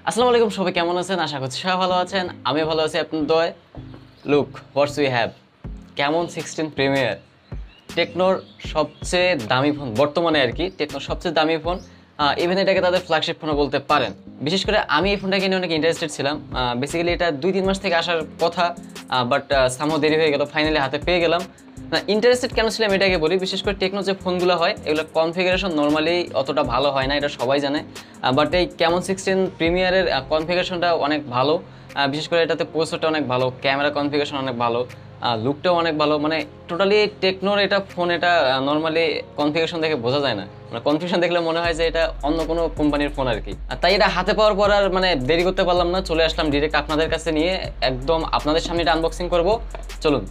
আসসালামু আলাইকুম, সবাই কেমন আছেন? আশা করছি সবাই ভালো আছেন। আমি ভালো আছি আপনার দোয়ায়। Look what's we have, Camon 16 premier, টেকনোর সবচেয়ে দামি ফোন বর্তমানে আর কি। টেকনোর সবচেয়ে দামি ফোন, ইভেন এটাকে তাদের ফ্ল্যাগশিপ ফোনও বলতে পারেন। বিশেষ করে আমি এই ফোনটাকে নিয়ে অনেক ইন্টারেস্টেড ছিলাম। বেসিক্যালি এটা 2-3 মাস থেকে আসার কথা, বাট সামহাও দেরি হয়ে গেল, ফাইনালি হাতে পেয়ে গেলাম। ইন্টারেস্টেড কেন ছিলাম এটাকে বলি। বিশেষ করে টেকনো যে ফোনগুলো হয় এগুলো কনফিগারেশন নর্মালি অতটা ভালো হয় না, এটা সবাই জানে। বাট এই ক্যামন 16 প্রিমিয়ারের কনফিগারেশনটা অনেক ভালো। বিশেষ করে এটাতে প্রসেসরটা অনেক ভালো, ক্যামেরা কনফিগারেশন অনেক ভালো, লুকটাও অনেক ভালো। মানে টোটালি টেকনোর এটা ফোন, এটা নর্মালি কনফিগারেশন দেখে বোঝা যায় না। মানে কনফিগারেশন দেখলে মনে হয় যে এটা অন্য কোনো কোম্পানির ফোন আর কি। তাই এটা হাতে পাওয়ার পর আর মানে দেরি করতে পারলাম না, চলে আসলাম ডিরেক্ট আপনাদের কাছে নিয়ে, একদম আপনাদের সামনে এটা আনবক্সিং করব। চলুন।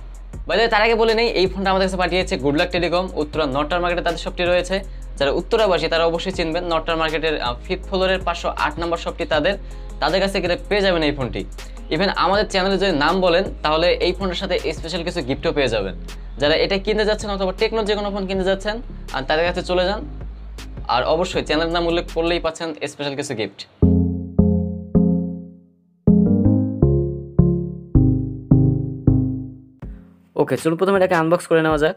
বাইরে তার আগে বলে নেই, এই ফোনটা আমাদের কাছে পাঠিয়েছে গুডলাক টেলিকম, উত্তরা নটার মার্কেটে তাদের শপটি রয়েছে। যারা উত্তরাবাসী তারা অবশ্যই চিনবেন, নটার মার্কেটের 5th ফ্লোরের 508 নম্বর শপটি তাদের কাছে গেলে পেয়ে যাবেন এই ফোনটি। ইভেন আমাদের চ্যানেলে যদি নাম বলেন তাহলে এই ফোনের সাথে স্পেশাল কিছু গিফটও পেয়ে যাবেন। যারা এটা কিনতে যাচ্ছেন অথবা টেকনোর যে কোনো ফোন কিনতে যাচ্ছেন আর তাদের কাছে চলে যান, আর অবশ্যই চ্যানেলের নাম উল্লেখ করলেই পাচ্ছেন স্পেশাল কিছু গিফট। ওকে, চলুন প্রথমে এটাকে আনবক্স করে নেওয়া যাক।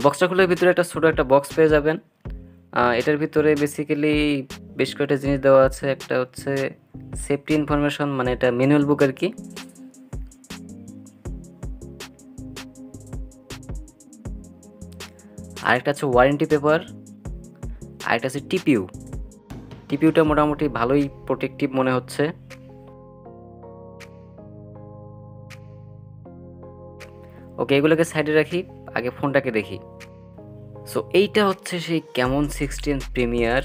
বক্সটা খুলে ভিতরে একটা ছোটো একটা বক্স পেয়ে যাবেন। এটার ভিতরে বেসিক্যালি বেশ কয়েকটা জিনিস দেওয়া আছে। একটা হচ্ছে সেফটি ইনফরমেশন, মানে এটা ম্যানুয়াল বুক আর কি। আরেকটা হচ্ছে ওয়ারেন্টি পেপার, আরেকটা হচ্ছে টিপিউটা মোটামুটি ভালোই প্রোটেক্টিভ মনে হচ্ছে। ওকে, এগুলোকে সাইডে রাখি, আগে ফোনটাকে দেখি। সো এইটা হচ্ছে সেই ক্যামন 16 প্রিমিয়ার,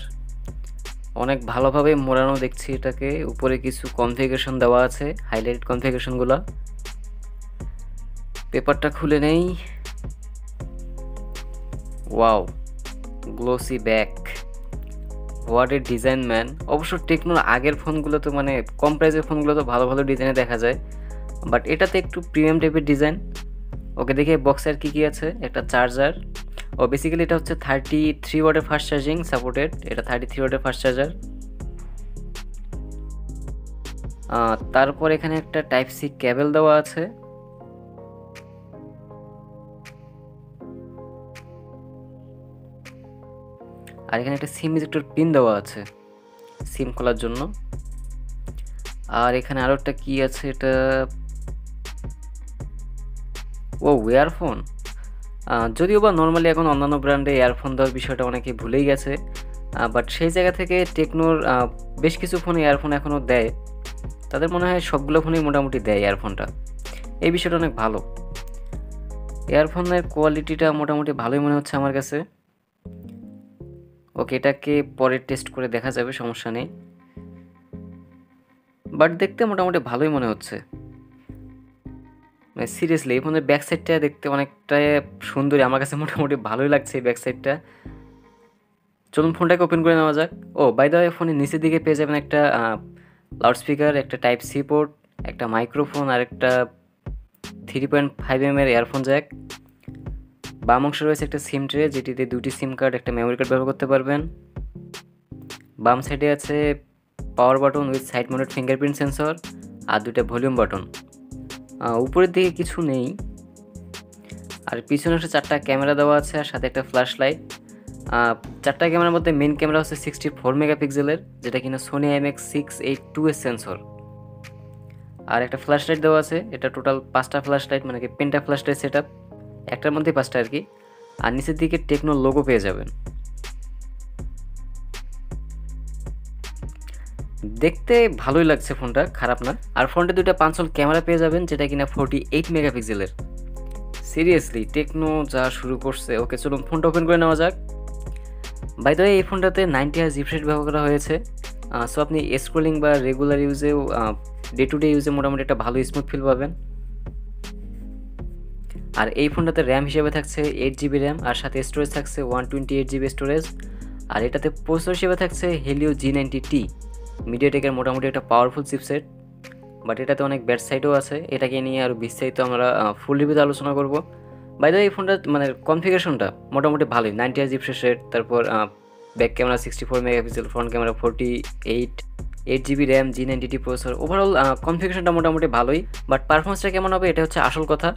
অনেক ভালোভাবে মোড়ানো দেখছি এটাকে। উপরে কিছু কনফিগারেশন দেওয়া আছে, হাইলাইট কনফিগারেশনগুলো। পেপারটা খুলে নেই। Wow, glossy back, what a design man. অবশ্য টেকনোর আগের ফোনগুলো তো মানে কম প্রাইসের ফোনগুলো তো ভালো ভালো ডিজাইনে দেখা যায়, বাট এটাতে একটু প্রিমিয়াম টাইপের ডিজাইন। ওকে, দেখে বক্সে আর কি আছে। একটা চার্জার, ও বেসিক্যালি এটা হচ্ছে 33 ওয়াটের ফাস্ট চার্জিং সাপোর্টেড। এটা 33 ওয়াটের ফাস্ট চার্জার। তারপর এখানে একটা টাইপ সি কেবল দেওয়া আছে। আর এখানে একটা সিম ইজেক্টর পিন দেওয়া আছে সিম খোলার জন্য। আর এখানে আরো একটা কি আছে, এটা ও ইয়ারফোন। যদিও বা নর্মালি এখন অন্যান্য ব্র্যান্ডে ইয়ারফোন দেওয়ার বিষয়টা অনেকে ভুলেই গেছে, বাট সেই জায়গা থেকে টেকনোর বেশ কিছু ফোনে ইয়ারফোন এখনও দেয়। তাদের মনে হয় সবগুলো ফোনেই মোটামুটি দেয় ইয়ারফোনটা। এই বিষয়টা অনেক ভালো। ইয়ারফোনের কোয়ালিটিটা মোটামুটি ভালোই মনে হচ্ছে আমার কাছে। ওকে, এটাকে পরে টেস্ট করে দেখা যাবে, সমস্যা নেই, বাট দেখতে মোটামুটি ভালোই মনে হচ্ছে। মানে সিরিয়াসলি এই ফোনের ব্যাক সাইডটা দেখতে অনেকটা সুন্দরী, আমার কাছে মোটামুটি ভালোই লাগছে এই ব্যাক সাইডটা। চলুন ফোনটাকে ওপেন করে নেওয়া যাক। ও বাই দ্য ওয়ে, ফোনের নিচের দিকে পেয়ে যাবেন একটা লাউডস্পিকার, একটা টাইপ সি পোর্ট, একটা মাইক্রোফোন, আর একটা 3.5mm এর ইয়ারফোন জ্যাক। বাম অংশে রয়েছে একটা সিম ট্রে, যেটিতে 2টি সিম কার্ড, একটা মেমোরি কার্ড ব্যবহার করতে পারবেন। বাম সাইডে আছে power button with side mounted fingerprint sensor আর 2টা ভলিউম বাটন। উপরের দিকে কিছু নেই। আর পিছনে হচ্ছে 4টা ক্যামেরা দেওয়া আছে, আর সাথে একটা ফ্ল্যাশ লাইট। 4টা ক্যামেরার মধ্যে মেইন ক্যামেরা হচ্ছে 64 মেগাপিক্সেলের, যেটা কিনা সোনি IMX682 এর সেন্সর। আর একটা ফ্ল্যাশ লাইট দেওয়া আছে, এটা টোটাল 5টা ফ্ল্যাশ লাইট, মানে কি penta flash light set up, একটার মধ্যেই 5টা আর কি। আর নিচের দিকে টেকনো লোগো পেয়ে যাবেন। দেখতে ভালোই লাগছে ফোনটা, খারাপ না। আর ফোনটা 2টা 5 হোল ক্যামেরা পেয়ে যাবেন, যেটা কিনা 48 মেগাপিক্সেলের। সিরিয়াসলি টেকনো যা শুরু করছে। ওকে, চলুন ফোনটা ওপেন করে নেওয়া যাক। বাই দ্য ওয়ে, এই ফোনটাতে 90Hz রিফ্রেশ ব্যবহার করা হয়েছে। সো আপনি স্ক্রোলিং বা রেগুলার ইউজেও, ডে টু ডে ইউজে মোটামুটি একটা ভালো স্মুথ ফিল পাবেন। আর এই ফোনটাতে র্যাম হিসেবে থাকছে 8GB র্যাম, আর সাথে স্টোরেজ থাকছে 128GB স্টোরেজ। আর এটাতে প্রসেসর হিসেবে থাকছে হেলিও G90T, মিডিয়াটেকের মোটামুটি একটা পাওয়ারফুল চিপসেট। বাট এটাতে অনেক ব্যাড সাইডও আছে, এটাকে নিয়ে আরও বিস্তারিত আমরা ফুল রিভিউতে আলোচনা করব। বাই দ্য ওয়ে, এই ফোনটা মানে কনফিগারেশনটা মোটামুটি ভালোই। 90Hz রিফ্রেশ রেট, তারপর back camera 64 megapixel, front camera 48, 8 GB RAM, G90T processor, overall কনফিগারেশনটা মোটামুটি ভালোই, বাট পারফরমেন্সটা কেমন হবে এটা হচ্ছে আসল কথা।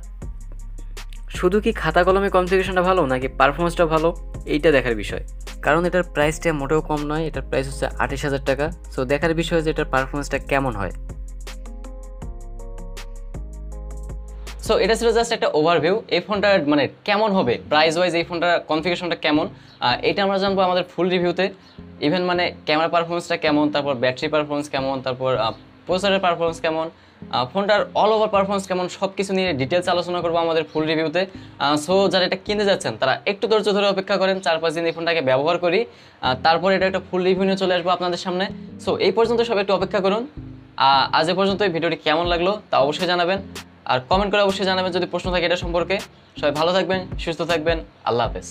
শুধু কি খাতা কলমে কনফিগারেশনটা ভালো নাকি পারফরমেন্সটা ভালো, এইটা দেখার বিষয়, কারণ এটার প্রাইসটা মোটেও কম নয়, এটার প্রাইস হচ্ছে 28,000 টাকা। সো দেখার বিষয় যে এটার পারফরমেন্সটা কেমন হয়। সো এটা ছিল জাস্ট একটা ওভারভিউ, এই ফোনটা মানে কেমন হবে প্রাইস ওয়াইজ, এই ফোনটার কনফিগারেশনটা কেমন, এটা আমরা জানবো আমাদের ফুল রিভিউতে। ইভেন মানে ক্যামেরা পারফরমেন্সটা কেমন, তারপর ব্যাটারি পারফরমেন্স কেমন, তারপর প্রসেসরের পারফরমেন্স কেমন, ফোনটার অল ওভার পারফরমেন্স কেমন, সব কিছু নিয়ে ডিটেলস আলোচনা করবো আমাদের ফুল রিভিউতে। সো যারা এটা কিনতে যাচ্ছেন তারা একটু ধৈর্য ধরে অপেক্ষা করেন, 4-5 দিন এই ফোনটাকে ব্যবহার করি, তারপর এটা একটা ফুল রিভিউ নিয়ে চলে আসবো আপনাদের সামনে। সো এই পর্যন্ত সবাই একটু অপেক্ষা করুন। আজ এ পর্যন্ত এই ভিডিওটি কেমন লাগলো তা অবশ্যই জানাবেন, আর কমেন্ট করে অবশ্যই জানাবেন যদি প্রশ্ন থাকে এটা সম্পর্কে। সবাই ভালো থাকবেন, সুস্থ থাকবেন, আল্লাহ হাফেজ।